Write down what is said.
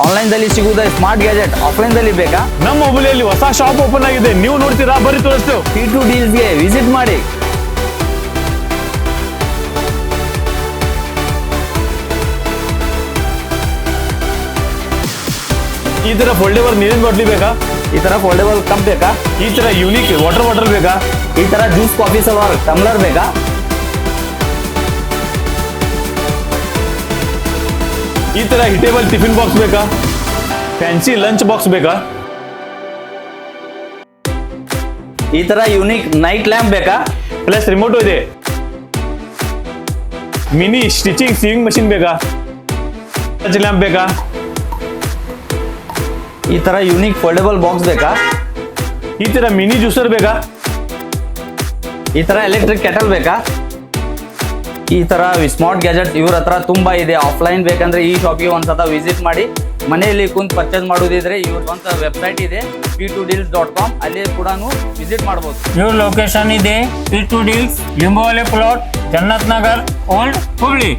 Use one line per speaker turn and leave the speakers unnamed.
Online ದಲ್ಲಿ ಸಿಗುವುದ smart gadget offline ದಲ್ಲಿ ಬೇಕಾ?
ನಮ್ಮ ಹುಬ್ಬಳ್ಳಿಯಲ್ಲಿ ಹೊಸ ಶಾಪ್ ಓಪನ್ ಆಗಿದೆ, ನೀವು ನೋಡ್ತೀರಾ? ಬರೀ ತೋರಿಸ್ತೇವೆ.
P2 ಡೀಲ್ಸ್ ಗೆ ವಿಸಿಟ್ ಮಾಡಿ.
ಈ ತರ ಫೋಲ್ಡೇಬಲ್ ನೀರಿನ ಬಾಟ್ಲಿ ಬೇಕಾ?
ಈ ತರ ಫೋಲ್ಡೇಬಲ್ ಕಪ್ ಬೇಕಾ?
ಈ ತರ ಯೂನಿಕ್ ವಾಟರ್ ಬಾಟಲ್ ಬೇಕಾ?
ಈ ತರ ಜ್ಯೂಸ್ ಕಾಫಿ ಸರ್ವರ್ ಟಮ್ಲರ್ ಬೇಕಾ?
ಈ ತರ ಹಿಟೇಬಲ್ ಟಿಫಿನ್ ಬಾಕ್ಸ್ ಬೇಕಾ? ಫ್ಯಾನ್ಸಿ ಲಂಚ್ ಬಾಕ್ಸ್ ಬೇಕಾ?
ಈ ತರ ಯೂನಿಕ್ ನೈಟ್ ಲ್ಯಾಂಪ್ ಬೇಕಾ?
ಪ್ಲಸ್ ರಿಮೋಟು ಇದೆ. ಮಿನಿ ಸ್ಟಿಚಿಂಗ್ ಸೀವಿಂಗ್ ಮಷಿನ್ ಬೇಕಾ? ಟಚ್ ಲ್ಯಾಂಪ್ ಬೇಕಾ?
ಈ ತರ ಯೂನಿಕ್ ಫೋಲ್ಡೇಬಲ್ ಬಾಕ್ಸ್ ಬೇಕಾ?
ಈ ತರ ಮಿನಿ ಜ್ಯೂಸರ್ ಬೇಕಾ?
ಈ ತರ ಎಲೆಕ್ಟ್ರಿಕ್ ಕೆಟಲ್ ಬೇಕಾ? ಈ ತರ ಸ್ಮಾರ್ಟ್ ಗ್ಯಾಜೆಟ್ ಇವ್ರ ಹತ್ರ ತುಂಬಾ ಇದೆ. ಆಫ್ಲೈನ್ ಬೇಕಂದ್ರೆ ಈ ಶಾಪಿಗೆ ಒಂದ್ಸತ ವಿಸಿಟ್ ಮಾಡಿ. ಮನೆಯಲ್ಲಿ ಕುಂತ್ ಪರ್ಚೇಸ್ ಮಾಡೋದಿದ್ರೆ ಇವ್ರ ಸ್ವಂತ ವೆಬ್ಸೈಟ್ ಇದೆ p2deals.com, ಅಲ್ಲಿ ಕೂಡ ವಿಸಿಟ್ ಮಾಡಬಹುದು.
ಇವ್ರ ಲೊಕೇಶನ್ ಇದೆ P2 ಡೀಲ್ಸ್, ಲಿಂಬೋಲೆ ಪ್ಲಾಟ್, ಜನ್ನತ್ ನಗರ್, ಓಲ್ಡ್ ಹುಬ್ಳಿ.